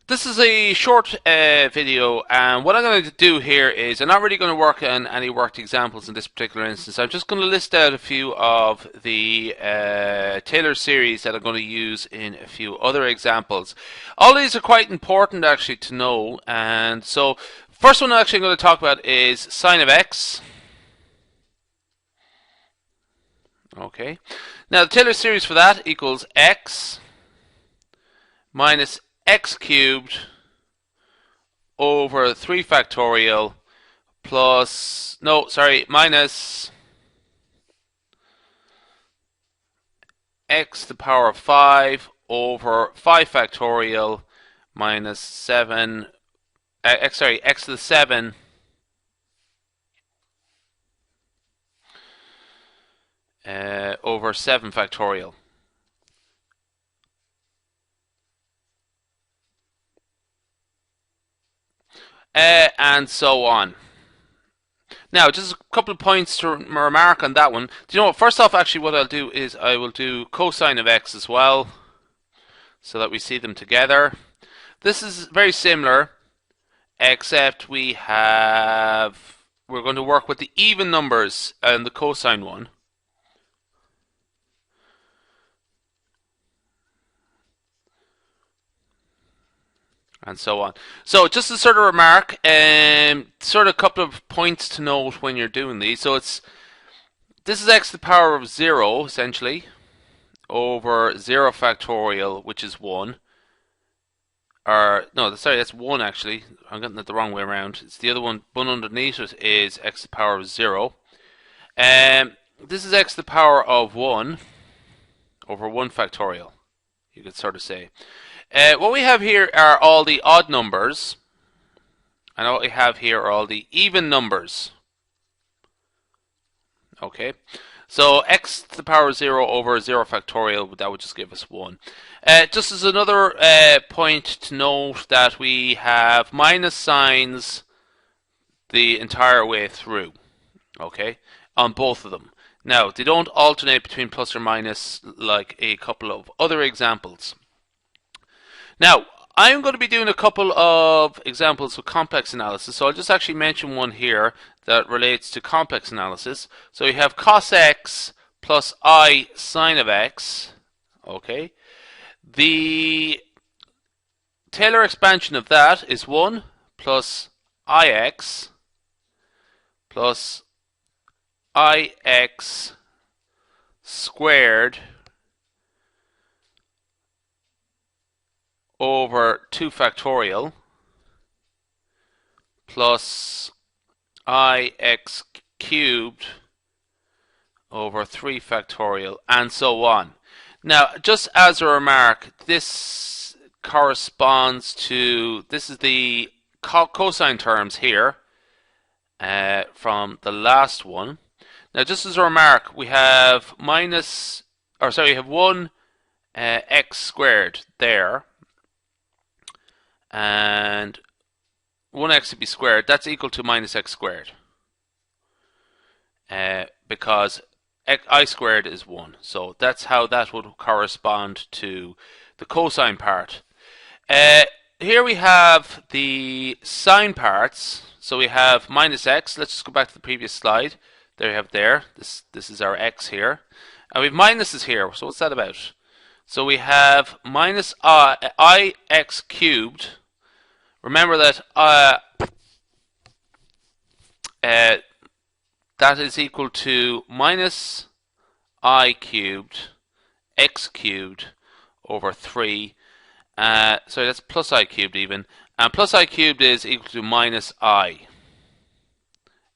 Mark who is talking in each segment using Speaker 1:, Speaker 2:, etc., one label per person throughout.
Speaker 1: This is a short video, and what I'm going to do here is I'm not really going to work on any worked examples in this particular instance. I'm just going to list out a few of the Taylor series that I'm going to use in a few other examples. All these are quite important actually to know, and so first one actually I'm going to talk about is sine of x. Okay, now the Taylor series for that equals x minus x cubed over 3 factorial plus, no, sorry, minus x to the power of 5 over 5 factorial minus 7, x to the 7 over 7 factorial. And so on. Now, just a couple of points to remark on that one. Do you know what? First off, actually, what I'll do is I will do cosine of x as well, so that we see them together. This is very similar, except we're going to work with the even numbers and the cosine one. And so on. So just a sort of remark, sort of a couple of points to note when you're doing these. So this is x to the power of 0, essentially, over 0 factorial, which is 1. Or, no, sorry, that's 1 actually. I'm getting it the wrong way around. It's the other one underneath it is x to the power of 0. This is x to the power of 1 over 1 factorial, you could sort of say. What we have here are all the odd numbers, and what we have here are all the even numbers. Okay, so x to the power of 0 over 0 factorial, that would just give us 1. Just as another point to note that we have minus signs the entire way through, okay, on both of them. Now, they don't alternate between plus or minus like a couple of other examples. Now, I'm going to be doing a couple of examples of complex analysis, so I'll just actually mention one here that relates to complex analysis. So you have cos x plus I sine of x, okay. The Taylor expansion of that is 1 plus ix plus ix squared over 2 factorial plus ix cubed over 3 factorial, and so on. Now, just as a remark, this corresponds to, this is the cosine terms here from the last one. Now, just as a remark, we have we have 1 x squared there, and 1x to be squared, that's equal to minus x squared, because I squared is 1. So that's how that would correspond to the cosine part. Here we have the sine parts. So we have minus x. Let's just go back to the previous slide. There you have this is our x here. And we have minuses here. So what's that about? So we have minus ix cubed. Remember that that is equal to minus I cubed x cubed over 3. Sorry, that's plus I cubed even. And plus I cubed is equal to minus I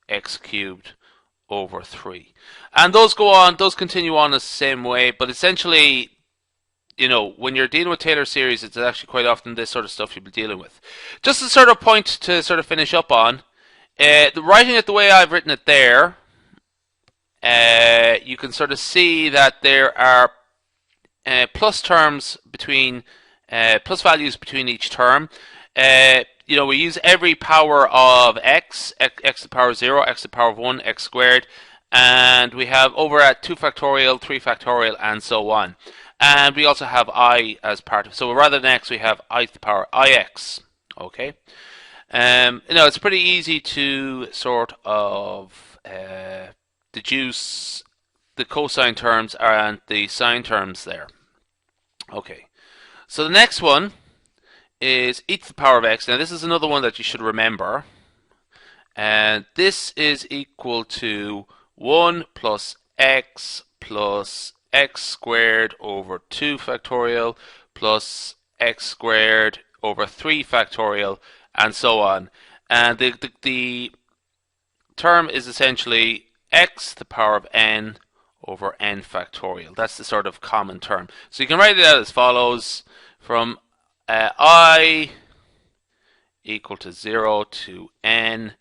Speaker 1: x cubed over 3. And those go on, those continue on the same way, but essentially, you know, when you're dealing with Taylor series, it's actually quite often this sort of stuff you'll be dealing with. Just a sort of point to sort of finish up on, writing it the way I've written it there, you can sort of see that there are plus terms between, plus values between each term. You know, we use every power of x to the power of 0, x to the power of 1, x squared, and we have over at 2 factorial, 3 factorial, and so on. And we also have I as part of, so rather than x, we have I to the power ix. Okay. It's pretty easy to sort of deduce the cosine terms and the sine terms there. Okay. So the next one is e to the power of x. Now this is another one that you should remember. And this is equal to 1 plus x squared over 2 factorial plus x squared over 3 factorial, and so on. And the term is essentially x to the power of n over n factorial. That's the sort of common term. So you can write it out as follows: from I equal to 0 to n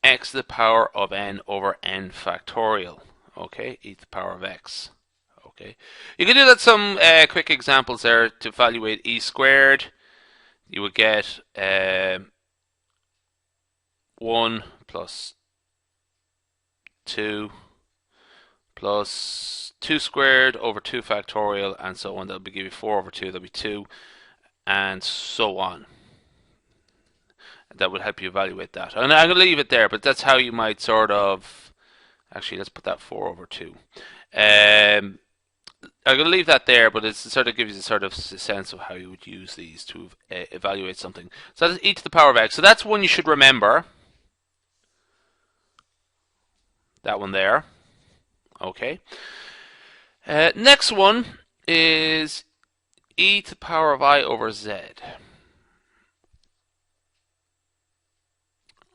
Speaker 1: x to the power of n over n factorial. Okay, e to the power of x. Okay, you can do that some quick examples there to evaluate e squared. You would get 1 plus 2 plus 2 squared over 2 factorial, and so on. That'll give you 4 over 2, that'll be 2, and so on. That would help you evaluate that. And I'm going to leave it there, but that's how you might sort of... Actually, let's put that 4 over 2. I'm going to leave that there, but it sort of gives you a sort of sense of how you would use these to evaluate something. So that's e to the power of x. So that's one you should remember. That one there. Okay. Next one is e to the power of I over z.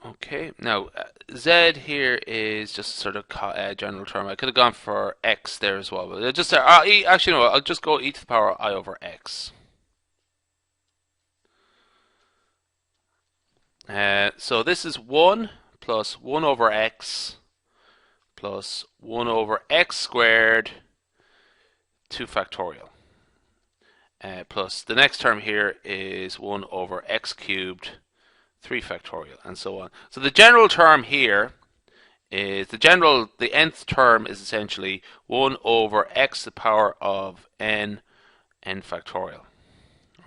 Speaker 1: Okay, now z here is just sort of general term. I could have gone for x there as well, but just actually no, I'll just go e to the power of I over x. So this is 1 plus 1 over x plus 1 over x squared 2 factorial. Plus the next term here is 1 over x cubed 3 factorial, and so on. So the general term here is the nth term is essentially 1 over x to the power of n factorial.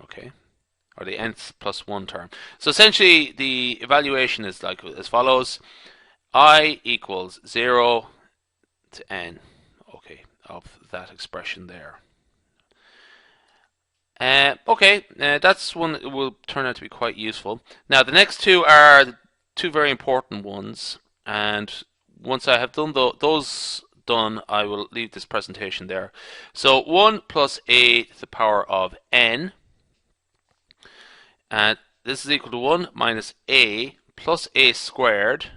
Speaker 1: Okay, or the nth plus 1 term. So essentially the evaluation is like as follows: I equals 0 to n, okay, of that expression there. That's one that will turn out to be quite useful. Now the next two are the two very important ones, and once I have done those done, I will leave this presentation there. So 1 plus a to the power of n, and this is equal to 1 minus a plus a squared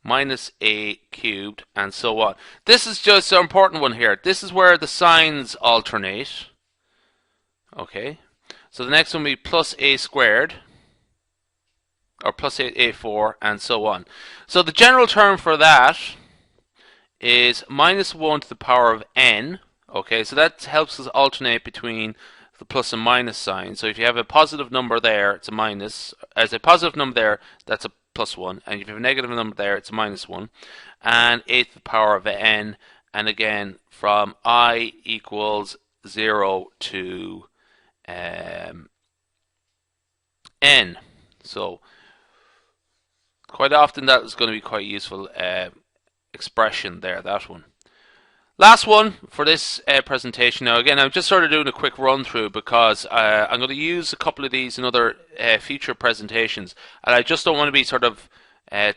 Speaker 1: minus a cubed, and so on. This is just an important one here. This is where the signs alternate. Okay, so the next one will be plus a squared, or plus a4, and so on. So the general term for that is minus 1 to the power of n. Okay, so that helps us alternate between the plus and minus sign. So if you have a positive number there, it's a minus. As a positive number there, that's a plus 1. And if you have a negative number there, it's a minus 1. And a to the power of n. And again, from I equals 0 to n. So quite often that is going to be quite useful expression there, that one. Last one for this presentation. Now again, I'm just sort of doing a quick run through because I'm going to use a couple of these in other future presentations, and I just don't want to be sort of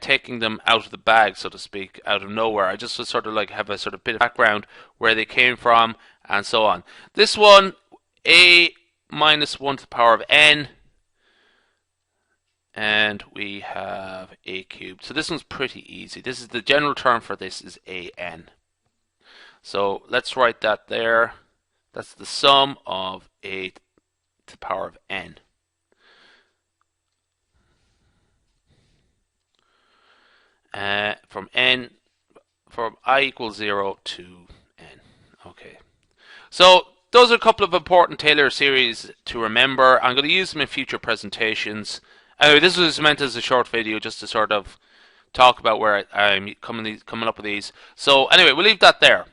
Speaker 1: taking them out of the bag, so to speak, out of nowhere. I just sort of like have a sort of bit of background where they came from and so on. This one, a minus 1 to the power of n, and we have a cubed. So this one's pretty easy. This is the general term for this is an. So let's write that there. That's the sum of a to the power of n. From I equals 0 to n. Okay. So those are a couple of important Taylor series to remember. I'm going to use them in future presentations. Anyway, this was meant as a short video just to sort of talk about where I'm coming up with these. So anyway, we'll leave that there.